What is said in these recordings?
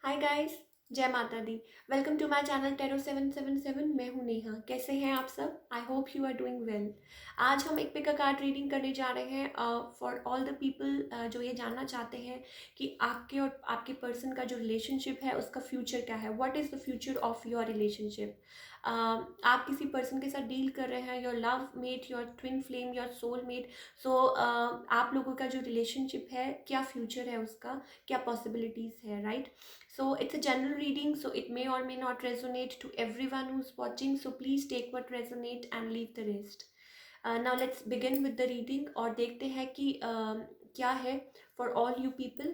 हाय guys. जय माता दी। Welcome to my channel tarot 777। मैं हूँ नेहा। कैसे हैं आप सब? I hope you are doing well. आज हम एक पिक अ कार्ड रीडिंग करने जा रहे हैं फॉर ऑल द पीपल जो ये जानना चाहते हैं कि आपके और आपके पर्सन का जो रिलेशनशिप है उसका फ्यूचर क्या है। What is the future of your relationship. आप किसी पर्सन के साथ डील कर रहे हैं, your love mate, your twin flame, your soul mate. So आप लोगों का जो रिलेशनशिप है, क्या फ्यूचर है उसका, क्या पॉसिबिलिटीज़ है, right? So it's a general reading, so it may or may not resonate to everyone who's watching. So please take what resonate and leave the rest. Now let's begin with the reading और देखते हैं कि क्या है for all you people.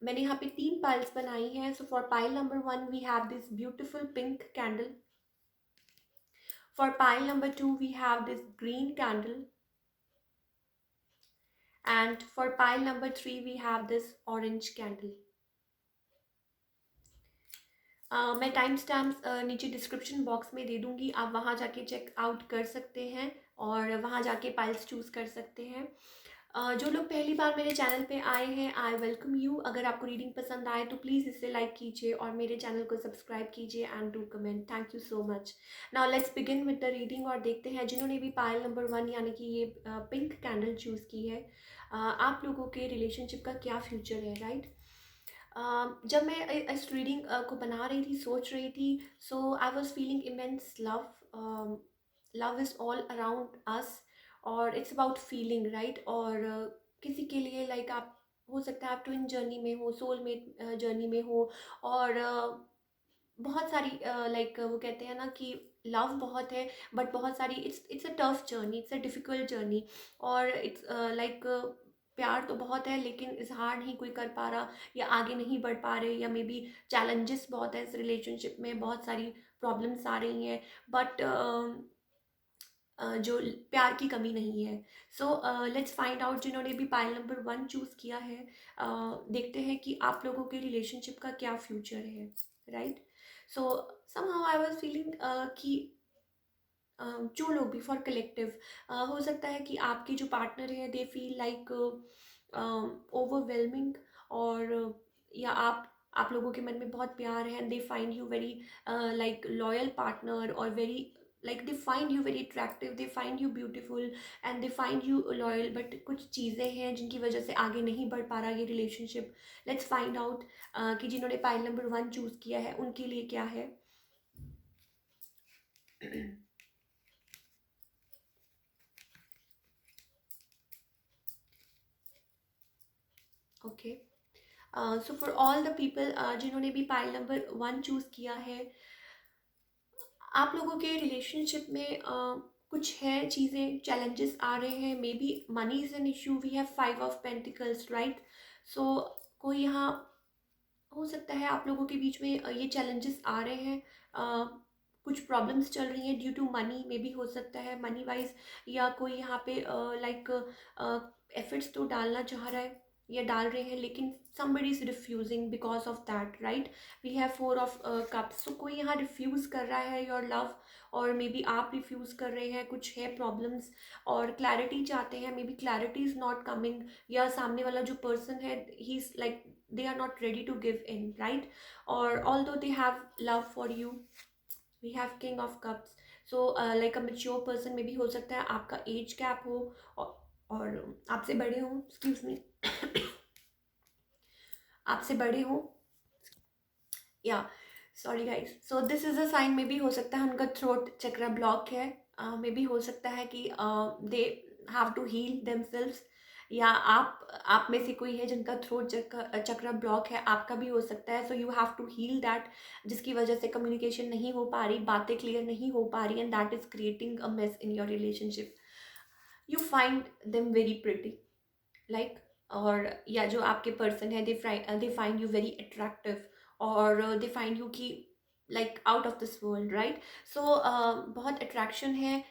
मैंने यहाँ पे 3 piles बनाई हैं. So for pile number 1 we have this beautiful pink candle. For pile number 2 we have this green candle. And for pile number 3 we have this orange candle. मैं time stamps नीचे description box में दे दूँगी, आप वहाँ जाके check out कर सकते हैं और वहाँ जाके पाइल्स चूज़ कर सकते हैं। जो लोग पहली बार मेरे चैनल पे आए हैं, आई वेलकम यू। अगर आपको रीडिंग पसंद आए तो प्लीज़ इसे लाइक कीजिए और मेरे चैनल को सब्सक्राइब कीजिए and do comment. Thank you so much. Now let's begin with the reading और देखते हैं जिन्होंने भी पायल नंबर 1 यानी कि ये पिंक कैंडल चूज़ की है, आप लोगों के रिलेशनशिप का क्या फ्यूचर है, राइट? जब मैं इस रीडिंग को बना रही थी, सोच रही थी, so I was feeling immense love. Love is all around us और इट्स अबाउट फीलिंग, राइट? और किसी के लिए लाइक आप हो सकता है आप ट्विन जर्नी में हो, सोलमेट जर्नी में हो और बहुत सारी लाइक वो कहते हैं ना कि लव बहुत है बट बहुत सारी it's a tough journey, it's a difficult journey और इट्स लाइक प्यार तो बहुत है लेकिन इजहार नहीं कोई कर पा रहा या आगे नहीं बढ़ पा रहे या मे बी चैलेंजेस बहुत है इस रिलेशनशिप में, बहुत सारी प्रॉब्लम्स आ रही हैं बट जो प्यार की कमी नहीं है। सो लेट्स फाइंड आउट जिन्होंने भी पाइल नंबर 1 चूज़ किया है। देखते हैं कि आप लोगों के रिलेशनशिप का क्या फ्यूचर है, right? So somehow I was feeling कि जो लोग भी फॉर कलेक्टिव हो सकता है कि आपके जो पार्टनर है दे फील लाइक ओवरवेलमिंग और या आप लोगों के मन में बहुत प्यार है and they find you very like loyal partner और very like they find you very attractive, they find you beautiful and they find you loyal, but कुछ चीज़ें हैं जिनकी वजह से आगे नहीं बढ़ पा रहा ये रिलेशनशिप। लेट्स फाइंड आउट कि जिन्होंने पाइल नंबर 1 चूज़ किया है उनके लिए क्या है। Okay, so for all the people जिन्होंने भी पाइल नंबर 1 चूज़ किया है, आप लोगों के रिलेशनशिप में कुछ है चीज़ें, चैलेंजेस आ रहे हैं, maybe money is an issue. We have 5 of pentacles, right? So कोई यहाँ हो सकता है आप लोगों के बीच में ये चैलेंजेस आ रहे हैं, कुछ प्रॉब्लम्स चल रही हैं due to money, may B हो सकता है मनी वाइज, या कोई यहाँ पे लाइक एफर्ट्स तो डालना चाह रहा है या डाल रहे हैं लेकिन somebody is refusing because of that, right? We have 4 of cups, so कोई यहाँ रिफ्यूज कर रहा है योर लव और मे बी आप रिफ्यूज कर रहे हैं, कुछ है प्रॉब्लम्स और क्लैरिटी चाहते हैं, may be clarity is not coming या सामने वाला जो पर्सन है he is like they are not ready to give in, right? Or although they have love for you, we have king of cups. So like a mature person में भी हो सकता है आपका एज गैप हो और आपसे बड़े हो, एक्सक्यूज मी, आपसे बड़े हो या sorry guys. So this is a sign, may B हो सकता है उनका थ्रोट चक्र ब्लॉक है, मे बी हो सकता है कि they have to heal themselves या आप में से कोई है जिनका थ्रोट चक्र ब्लॉक है, आपका भी हो सकता है। So you have to heal that, जिसकी वजह से कम्युनिकेशन नहीं हो पा रही, बातें क्लियर नहीं हो पा रही and that is creating a mess in your relationship. You find them very pretty, like, और या जो आपके पर्सन है they find you very attractive और दे फाइंड यू कि like out of this world, right? So बहुत attraction है,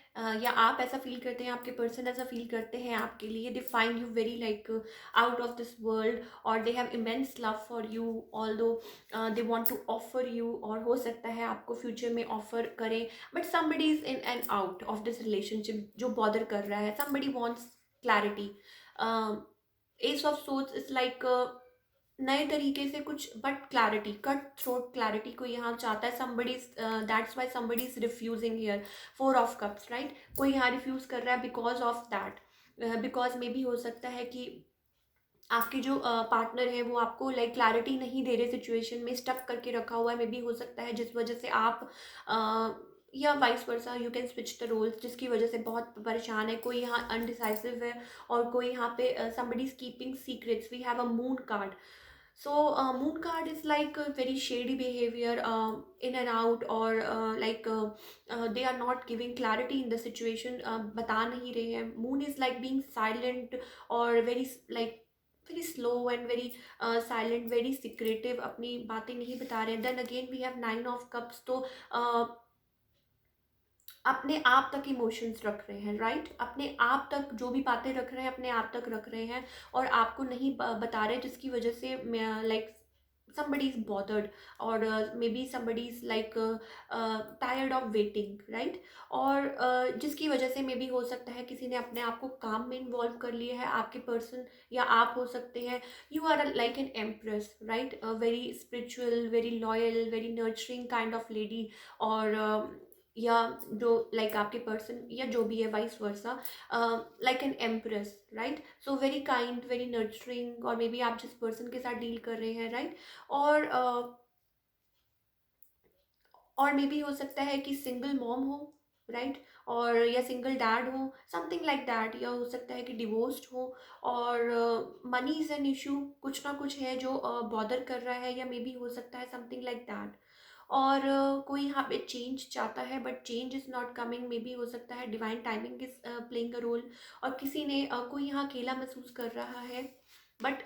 या आप ऐसा फील करते हैं, आपके पर्सन ऐसा फील करते हैं आपके लिए, they find you very like out of this world और they have immense love for you although they want to offer you, और हो सकता है आपको फ्यूचर में ऑफर करें but somebody is in and out of this relationship जो bother कर रहा है, somebody wants clarity. Ace of Swords is like नए तरीके से कुछ, but clarity, cut throat clarity को यहाँ चाहता है somebody, that's why somebody is refusing here. Four of cups, right? कोई यहाँ रिफ्यूज कर रहा है बिकॉज ऑफ दैट, बिकॉज मे भी हो सकता है कि आपके जो पार्टनर है वो आपको लाइक क्लैरिटी नहीं दे रहे, सिचुएशन में स्टक करके रखा हुआ है, मे बी हो सकता है, जिस वजह से आप या vice versa, you can switch the roles, जिसकी वजह से बहुत परेशान है। कोई यहाँ अनडिसाइसिव है और कोई यहाँ पे somebody is keeping secrets. We have a moon card. So moon card is like a very shady behavior, in and out, or they are not giving clarity in the situation, बता नहीं रहे हैं। moon is like being silent or very like very slow and very silent, very secretive, अपनी बातें नहीं बता रहे हैं। then again we have nine of cups, तो अपने आप तक इमोशंस रख रहे हैं, राइट? अपने आप तक जो भी बातें रख रहे हैं अपने आप तक रख रहे हैं और आपको नहीं बता रहे, जिसकी वजह से like somebody is bothered, or maybe somebody is like tired of waiting, right? और जिसकी वजह से मे बी हो सकता है किसी ने अपने आप को काम में इन्वॉल्व कर लिया है, आपके पर्सन या आप हो सकते हैं। You are like an empress, right? Very spiritual, very loyal, very nurturing kind of lady, और या जो लाइक आपके पर्सन या जो भी है vice versa, like an empress, right? So very kind, very nurturing, और मे बी आप जिस पर्सन के साथ डील कर रहे हैं, राइट? और मे बी हो सकता है कि सिंगल मॉम हो, राइट? और या सिंगल डैड हो, समथिंग लाइक दैट, या हो सकता है कि डिवोर्स्ड हो, और मनी इज एन इशू, कुछ ना कुछ है जो बॉदर कर रहा है, या मे बी हो सकता है समथिंग लाइक दैट। और कोई यहाँ पे चेंज चाहता है but change is not coming, may B हो सकता है divine timing is playing a role, और किसी ने कोई यहाँ अकेला महसूस कर रहा है, but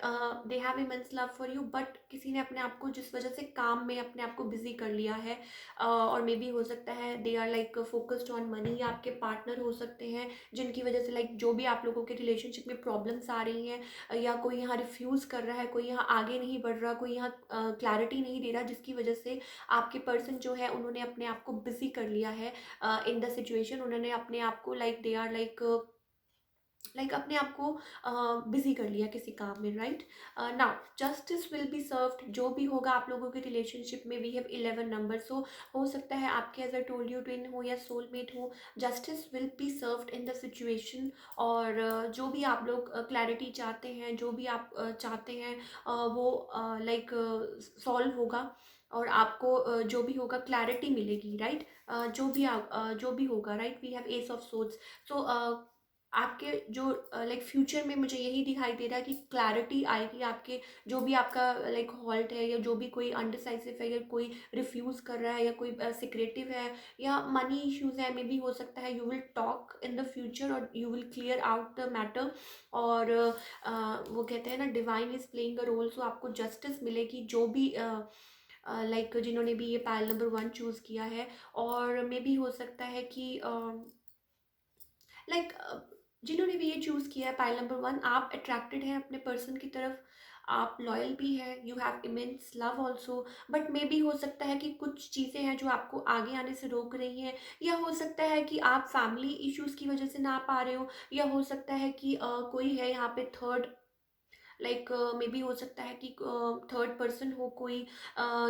they have immense love for you, but किसी ने अपने आप को जिस वजह से काम में अपने आप को बिजी कर लिया है, और मे बी हो सकता है they are like focused on money, या आपके पार्टनर हो सकते हैं जिनकी वजह से लाइक जो भी आप लोगों के रिलेशनशिप में प्रॉब्लम्स आ रही हैं, या कोई यहाँ रिफ्यूज़ कर रहा है, कोई यहाँ आगे नहीं बढ़ रहा, कोई यहाँ क्लैरिटी नहीं दे रहा, जिसकी वजह से आपके पर्सन जो है उन्होंने अपने आप को बिजी कर लिया है इन द सिचुएशन। उन्होंने अपने आप को लाइक दे आर लाइक अपने आप को बिजी कर लिया किसी काम में, right? Now justice will be served, जो भी होगा आप लोगों के रिलेशनशिप में। वी हैव 11 नंबर, सो हो सकता है आपके as I told you twin हो या सोलमेट हो, justice will be served in the situation. और जो भी आप लोग क्लैरिटी चाहते हैं, जो भी आप चाहते हैं, वो लाइक सॉल्व होगा, और आपको जो भी होगा क्लैरिटी मिलेगी, राइट? जो भी होगा, right? We have ace of swords. So आपके जो लाइक फ्यूचर में मुझे यही दिखाई दे रहा है कि क्लैरिटी आएगी आपके, जो भी आपका लाइक हॉल्ट है, या जो भी कोई अनडिसाइसिव है, या कोई रिफ्यूज़ कर रहा है, या कोई सिक्रेटिव है, या मनी इश्यूज है, मे बी हो सकता है you will talk in the future और you will clear out the matter. और वो कहते हैं ना, divine is playing a role, so आपको जस्टिस मिलेगी, जो भी लाइक जिन्होंने भी ये पायल नंबर 1 चूज़ किया है। और मे बी हो सकता है कि लाइक जिन्होंने भी ये चूज़ किया है पाइल नंबर 1, आप अट्रैक्टेड हैं अपने पर्सन की तरफ, आप लॉयल भी हैं, you have immense love also, but may be हो सकता है कि कुछ चीज़ें हैं जो आपको आगे आने से रोक रही हैं, या हो सकता है कि आप फैमिली इश्यूज़ की वजह से ना पा रहे हो, या हो सकता है कि कोई है यहाँ पे थर्ड, लाइक मे बी हो सकता है कि थर्ड पर्सन हो कोई,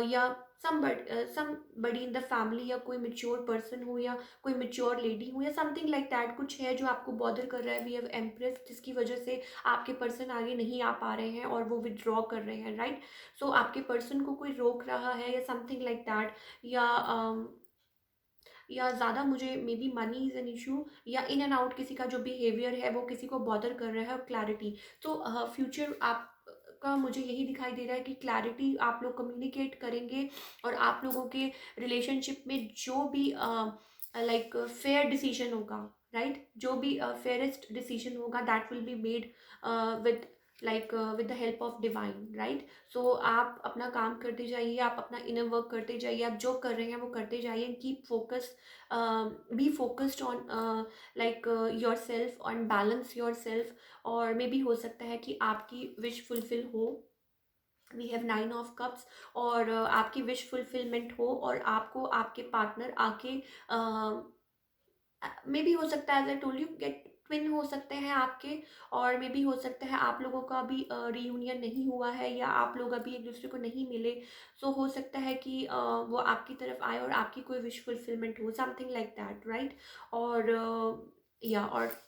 या समबडी इन द फैमिली, या कोई मेच्योर पर्सन हो, या कोई मेच्योर लेडी हो, या समथिंग लाइक दैट, कुछ है जो आपको बॉदर कर रहा है। वी हैव एम्प्रेस, जिसकी वजह से आपके पर्सन आगे नहीं आ पा रहे हैं और वो विदड्रॉ कर रहे हैं, राइट? सो आपके पर्सन को कोई रोक रहा है, या समथिंग लाइक दैट, या या ज़्यादा मुझे may be money is an issue, या इन एंड आउट किसी का जो बिहेवियर है वो किसी को बॉदर कर रहा है, और क्लैरिटी। तो फ्यूचर आप का मुझे यही दिखाई दे रहा है कि क्लैरिटी आप लोग कम्युनिकेट करेंगे, और आप लोगों के रिलेशनशिप में जो भी लाइक फेयर डिसीजन होगा, राइट? जो भी फेयरेस्ट डिसीजन होगा, that will be made with like with the help of divine, right? So आप अपना काम करते जाइए, आप अपना इनर वर्क करते जाइए, आप जो कर रहे हैं वो करते जाइए, keep focus, be focused on like your self, on balance your self. और मे बी हो सकता है कि आपकी विश फुलफिल हो। वी हैव 9 ऑफ कप्स, और आपकी विश फुलफिलमेंट हो, और आपको आपके पार्टनर आके मे बी हो सकता है as I told you get twin हो सकते हैं आपके, और मे बी हो सकता है आप लोगों का अभी रीयूनियन नहीं हुआ है या आप लोग अभी एक दूसरे को नहीं मिले। सो हो सकता है कि वो आपकी तरफ आए और आपकी कोई विश फुलफिलमेंट हो, समथिंग लाइक दैट, राइट। और या और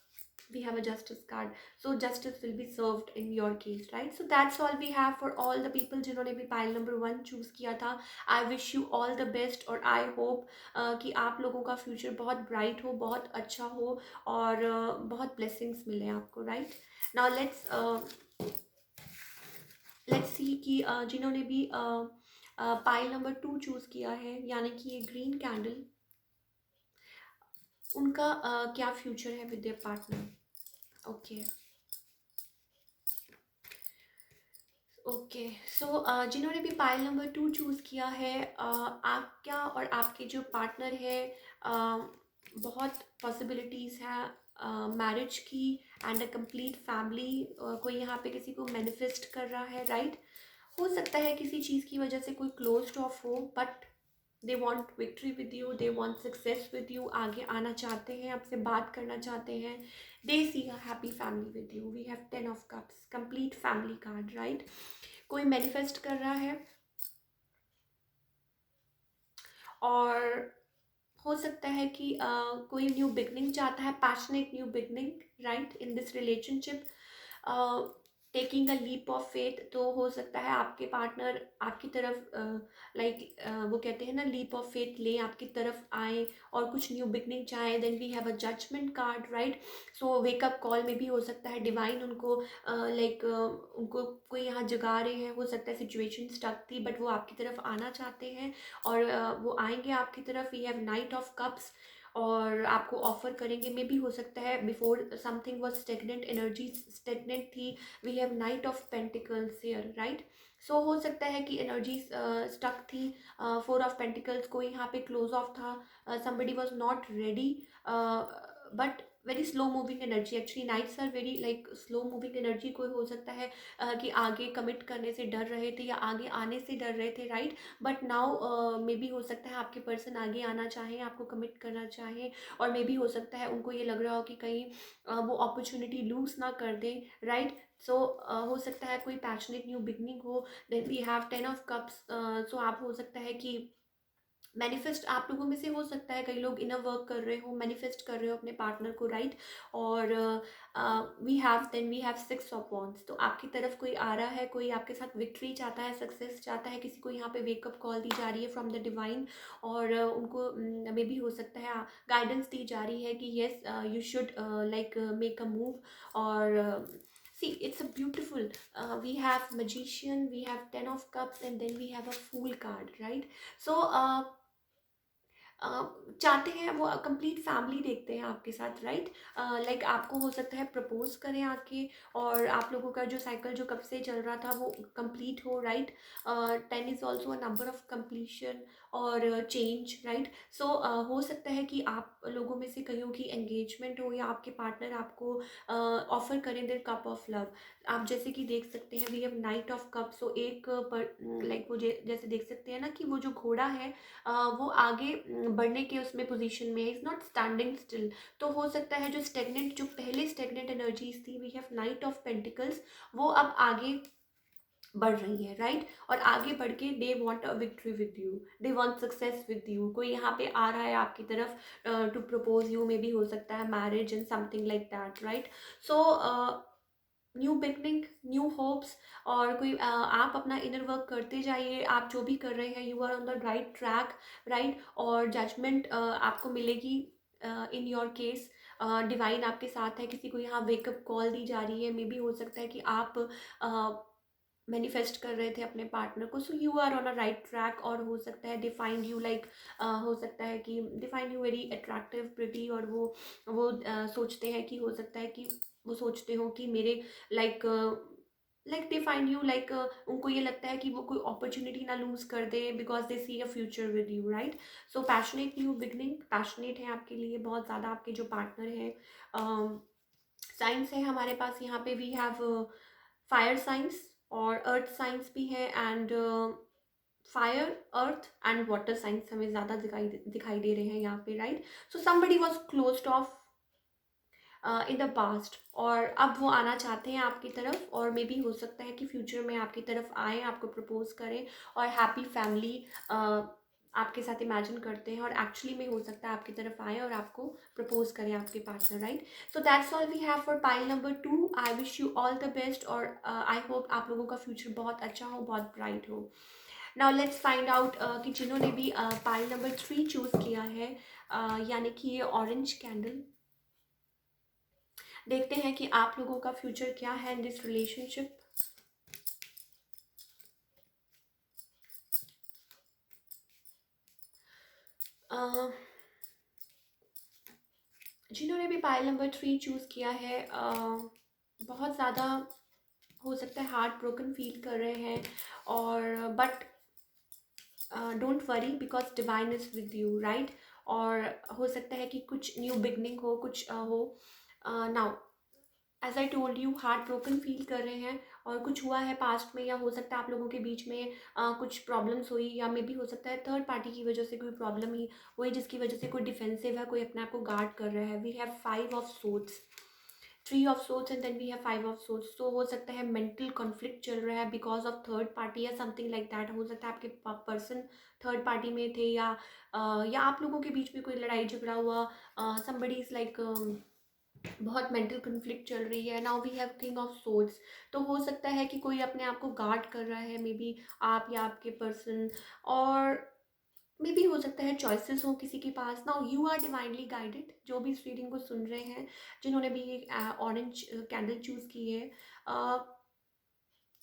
we have a justice card, so justice will be served in your case, right? So that's all we have for all the people जिन्होंने भी pile number 1 चूज किया था। I wish you all the best, और I hope कि आप लोगों का future बहुत ब्राइट हो, बहुत अच्छा हो, और बहुत ब्लेसिंग्स मिले आपको, राइट। नाउ लेट्स सी कि जिन्होंने भी पाइल नंबर 2 चूज किया है, यानी कि ये ग्रीन कैंडल, उनका क्या फ्यूचर है with their partner. Okay, okay. So जिन्होंने भी पाइल नंबर 2 चूज़ किया है, आप क्या और आपके जो पार्टनर है, बहुत पॉसिबिलिटीज़ है मैरिज की एंड अ कंप्लीट फैमिली। कोई यहाँ पे किसी को मैनिफेस्ट कर रहा है, राइट। हो सकता है किसी चीज़ की वजह से कोई क्लोज्ड ऑफ हो, but they want victory with you, they want success with you, आगे आना चाहते हैं, आपसे बात करना चाहते हैं। They see a happy family with you. We have 10 of cups, complete family card, right. कोई मैनिफेस्ट कर रहा है, और हो सकता है कि कोई न्यू बिगनिंग चाहता है, passionate new beginning, right, in this relationship, taking a leap of faith. तो हो सकता है आपके पार्टनर आपकी तरफ वो कहते हैं ना, लीप ऑफ फेथ लें, आपकी तरफ आए और कुछ न्यू बिगनिंग चाहें। Then we have a judgement card, right. So wake up call में भी हो सकता है डिवाइन उनको उनको कोई यहाँ जगा रहे हैं। हो सकता है सिचुएशन स्टक थी, बट वो आपकी तरफ आना चाहते हैं, और वो आएंगे आपकी तरफ। We have knight of cups, और आपको ऑफर करेंगे। मे भी हो सकता है before something was stagnant, energy stagnant थी। We have knight of pentacles here, right. So हो सकता है कि एनर्जी स्टक थी। 4 ऑफ पेंटिकल्स को यहाँ पे क्लोज ऑफ था, somebody was not ready, but very slow moving energy. Actually knights are very like slow moving energy. कोई हो सकता है कि आगे कमिट करने से डर रहे थे या आगे आने से डर रहे थे, right. But now may be हो सकता है आपके पर्सन आगे आना चाहें, आपको कमिट करना चाहें, और मे बी हो सकता है उनको ये लग रहा हो कि कहीं वो अपॉर्चुनिटी लूज ना कर दें, राइट। सो हो सकता है कोई पैशनेट न्यू बिगनिंग हो। Then we have 10 of cups. So आप हो सकता है कि मैनिफेस्ट आप लोगों में से हो सकता है कई लोग इनर वर्क कर रहे हो, मैनिफेस्ट कर रहे हो अपने पार्टनर को, राइट। और वी हैव 6 ऑफ वॉन्ड्स। तो आपकी तरफ कोई आ रहा है, कोई आपके साथ विक्ट्री चाहता है, सक्सेस चाहता है, किसी को यहाँ पे वेकअप कॉल दी जा रही है फ्रॉम द डिवाइन, और उनको मे भी हो सकता है गाइडेंस दी जा रही है कि yes you should like make a move. और see, it's a beautiful, we have magician, we have 10 of cups, and then we have a fool card, right? So चाहते हैं वो कंप्लीट फैमिली देखते हैं आपके साथ, राइट। लाइक आपको हो सकता है प्रपोज करें आके, और आप लोगों का जो साइकिल जो कब से चल रहा था वो कंप्लीट हो, right. 10 is also a number of completion और चेंज, राइट। सो हो सकता है कि आप लोगों में से कईयों की एंगेजमेंट हो, या आपके पार्टनर आपको ऑफर करें देयर कप ऑफ लव। आप जैसे कि देख सकते हैं we have knight of cup. So एक पर लाइक वो जैसे देख सकते हैं ना कि वो जो घोड़ा है वो आगे बढ़ने के उसमें पोजीशन में, इज नॉट स्टैंडिंग स्टिल। तो हो सकता है जो स्टेगनेंट, जो पहले स्टेगनेंट एनर्जीज थी, we have knight of pentacles, वो अब आगे बढ़ रही है, राइट। और आगे बढ़ के they want a victory with you, they want success with you. कोई यहाँ पे आ रहा है आपकी तरफ टू प्रपोज यू, मे भी हो सकता है marriage and something like that, right. So new beginning, new hopes, और कोई आप अपना इनर वर्क करते जाइए। आप जो भी कर रहे हैं, you are on the right track, right. और जजमेंट आपको मिलेगी इन योर केस। डिवाइन आपके साथ है, किसी को यहाँ वेकअप कॉल दी जा रही है। मे बी हो सकता है कि आप मैनिफेस्ट कर रहे थे अपने पार्टनर को। So you are on a right track, और हो सकता है डिफाइंड यू लाइक, हो सकता है कि defined you very attractive, pretty, और वो सोचते हैं कि हो सकता है कि वो सोचते हो कि मेरे like they find you like, उनको ये लगता है कि वो कोई अपॉर्चुनिटी ना लूज कर दे, because they see a future with you, right. So passionate new beginning, passionate है आपके लिए बहुत ज़्यादा आपके जो पार्टनर है। साइंस है हमारे पास यहाँ पे, वी हैव फायर साइंस और अर्थ साइंस भी है, and fire, earth and water science हमें ज़्यादा दिखाई दे रहे हैं यहाँ पे, right. So somebody was closed of, in the past, और अब वो आना चाहते हैं आपकी तरफ, और मे बी हो सकता है कि फ्यूचर में आपकी तरफ आए, आपको प्रपोज करें और हैप्पी फैमिली आपके साथ इमेजिन करते हैं, और एक्चुअली में हो सकता है आपकी तरफ आए और आपको प्रपोज करें आपके partner, right. So that's all we have for pile number 2। I wish you all the best, और आई होप आप लोगों का फ्यूचर बहुत अच्छा हो, बहुत ब्राइट हो। नाउ लेट्स फाइंड आउट कि जिन्होंने भी पाइल नंबर 3 चूज किया है, यानी कि ये ऑरेंज कैंडल, देखते हैं कि आप लोगों का फ्यूचर क्या है इन दिस रिलेशनशिप। जिन्होंने भी पाइल नंबर 3 चूज किया है, बहुत ज़्यादा हो सकता है हार्ट ब्रोकन फील कर रहे हैं, और but don't worry because divine is with you, right. और हो सकता है कि कुछ न्यू बिगनिंग हो, कुछ हो। Now as I told you, heart broken feel कर रहे हैं, और कुछ हुआ है पास्ट में, या हो सकता है आप लोगों के बीच में कुछ प्रॉब्लम्स हुई, या मे बी हो सकता है थर्ड पार्टी की वजह से कोई प्रॉब्लम ही हुई, जिसकी वजह से कोई डिफेंसिव है, कोई अपने आप को गार्ड कर रहा है। We have 5 of swords, 3 of swords, and then we have 5 of swords. तो हो सकता है मेंटल कॉन्फ्लिक्ट चल रहा है बिकॉज ऑफ थर्ड पार्टी या समथिंग लाइक दैट। हो सकता है आपके पर्सन थर्ड पार्टी में थे, या आप लोगों के बीच में कोई लड़ाई झगड़ा हुआ, समबडी इज लाइक बहुत मेंटल कन्फ्लिक्ट चल रही है। Now we have king of swords, तो हो सकता है कि कोई अपने आप को गार्ड कर रहा है, मे बी आप या आपके पर्सन, और मे बी हो सकता है चॉइसेस हो किसी के पास। Now you are divinely guided, जो भी इस रीडिंग को सुन रहे हैं, जिन्होंने भी ये ऑरेंज कैंडल चूज की है।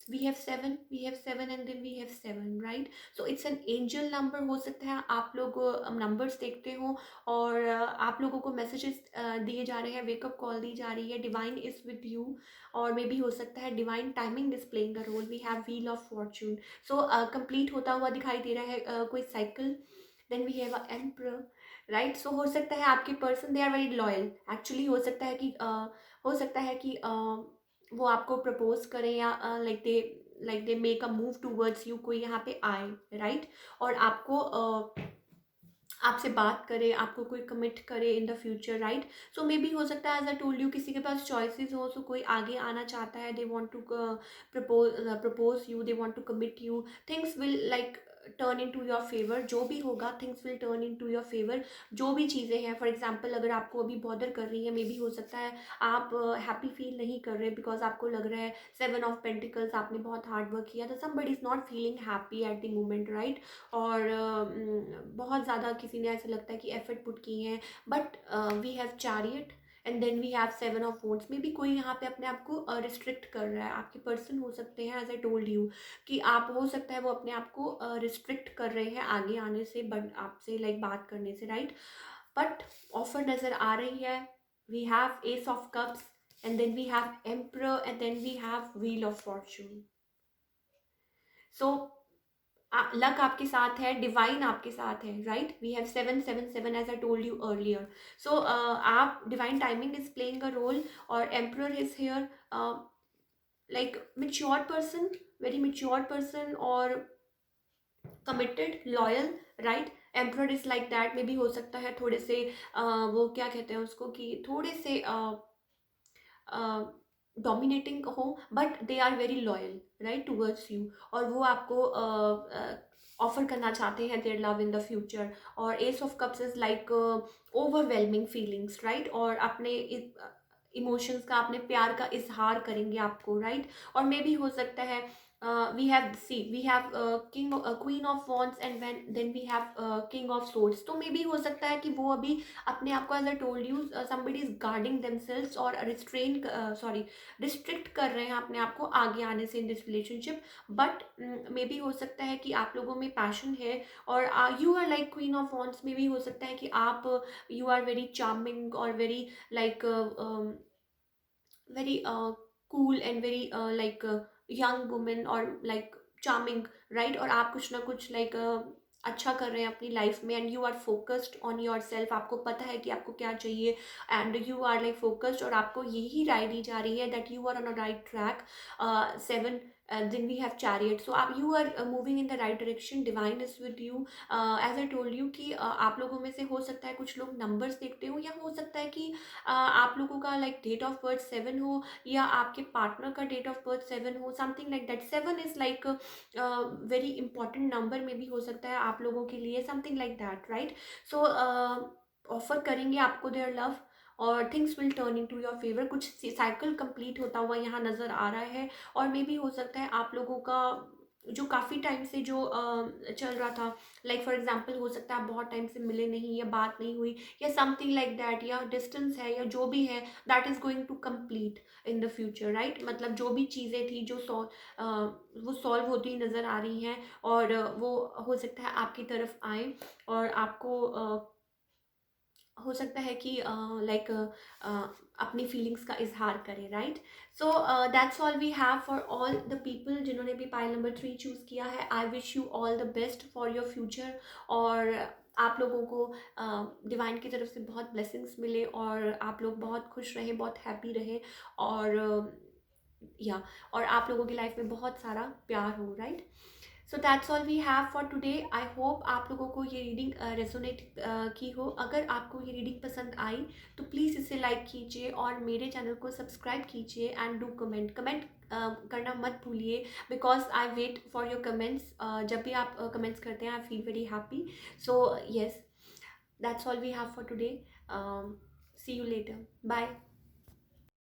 We have 7, we have 7, and then we have 7, right. So it's an angel number. हो सकता है आप लोग नंबर्स देखते हो, और आप लोगों को मैसेजेस दिए जा रहे हैं, वेकअप कॉल दी जा रही है, डिवाइन इज विद यू, और मे बी हो सकता है divine timing is playing a role. We have wheel of fortune, so complete होता हुआ दिखाई दे रहा है कोई cycle. Then we have a emperor, right. So हो सकता है आपके person they are very loyal, actually हो सकता है कि हो सकता है कि वो आपको प्रपोज करें, या like they make a move towards you, कोई यहाँ पे आए, राइट। और आपको आपसे बात करे, आपको कोई कमिट करे इन the future, right. So may be हो सकता है एज आई टोल्ड यू, किसी के पास चॉइसेस हो, सो कोई आगे आना चाहता है, they want to propose you, they want to commit you, things will like turn into your favour. जो भी होगा, things will turn into your favour. जो भी चीज़ें हैं, फॉर एग्जाम्पल अगर आपको अभी बॉदर कर रही है, मे बी हो सकता है आप हैप्पी फील नहीं कर रहे, बिकॉज आपको लग रहा है 7 ऑफ पेंटिकल्स, आपने बहुत हार्ड वर्क किया, तो somebody is not feeling happy at the moment, right. और बहुत ज़्यादा किसी ने ऐसा लगता है कि एफर्ट पुट की हैं, but we have chariot, and then we have 7 of wands. में भी कोई यहाँ पे अपने आप को रिस्ट्रिक्ट कर रहा है, आपके पर्सन हो सकते हैं, एज आई टोल्ड यू, कि आप हो सकता है वो अपने आप को रिस्ट्रिक्ट कर रहे हैं आगे आने से, बट आपसे लाइक बात करने से, राइट। बट ऑफर नज़र आ रही है। We have ace of cups, and then we have emperor, and then we have wheel of fortune. So luck आपके साथ है, डिवाइन आपके साथ है, right. We have 7 7 7 as I told you earlier. So आप divine timing is playing a role, और emperor is here, like mature person, very mature person, और committed, loyal, right. Emperor is like that. May be हो सकता है थोड़े से वो क्या कहते हैं उसको, कि थोड़े से डोमिनेटिंग हो, but they are very loyal, right, towards you, और वो आपको ऑफर करना चाहते हैं their love in the future. और ace of cups is like overwhelming feelings, right. और अपने इमोशंस का, अपने प्यार का इजहार करेंगे आपको, राइट। और मे भी हो सकता है we have king queen of wands, and then we have king of swords. तो मे बी हो सकता है कि वो अभी अपने आप को, as I told you, somebody is guarding themselves, और रिस्ट्रिक्ट कर रहे हैं अपने आप को आगे आने से in this relationship. But may be हो सकता है कि आप लोगों में पैशन है, और you are like queen of wands. में भी हो सकता है कि आप यू आर वेरी चार्मिंग, और very like very cool, and very like young woman, और like charming, right। और आप कुछ ना कुछ like अच्छा कर रहे हैं अपनी लाइफ में, and you are focused on yourself. आपको पता है कि आपको क्या चाहिए, and you are like focused, और आपको यही राय दी जा रही है that you are on a right track. 7 then we have chariot. So आप you are moving in the right direction, divine is with you. As I told you कि आप लोगों में से हो सकता है कुछ लोग नंबर्स देखते हो, या हो सकता है कि आप लोगों का लाइक डेट ऑफ बर्थ 7 हो, या आपके पार्टनर का डेट ऑफ बर्थ 7 हो, something like that. 7 is like very important number में भी हो सकता है आप लोगों के लिए, something like that, right. So offer करेंगे आपको देयर लव, और things will turn into your favour. कुछ साइकिल कंप्लीट होता हुआ यहाँ नज़र आ रहा है. और मे भी हो सकता है आप लोगों का जो काफ़ी टाइम से जो चल रहा था, लाइक फॉर एग्जांपल हो सकता है आप बहुत टाइम से मिले नहीं, या बात नहीं हुई, या समथिंग लाइक दैट, या डिस्टेंस है, या जो भी है, that is going to complete in the future, right. मतलब जो भी चीज़ें थी जो वो सॉल्व होती नज़र आ रही हैं, और वो हो सकता है आपकी तरफ आए, और आपको हो सकता है कि लाइक अपनी फीलिंग्स का इजहार करें, right. So that's all we have for all the people जिन्होंने भी पाइल नंबर 3 चूज़ किया है. I wish you all the best for your future, और आप लोगों को डिवाइन की तरफ से बहुत ब्लेसिंग्स मिले, और आप लोग बहुत खुश रहें, बहुत हैप्पी रहें, और या और आप लोगों की लाइफ में बहुत सारा प्यार हो, right. So that's all we have for today. I hope आप लोगों को ये रीडिंग रेजोनेट की हो. अगर आपको ये रीडिंग पसंद आई तो प्लीज़ इसे लाइक कीजिए, और मेरे चैनल को सब्सक्राइब कीजिए, एंड डू कमेंट करना मत भूलिए, because I wait for your comments. जब भी आप कमेंट्स करते हैं I feel very happy. So yes, that's all we have for today. See you later. Bye.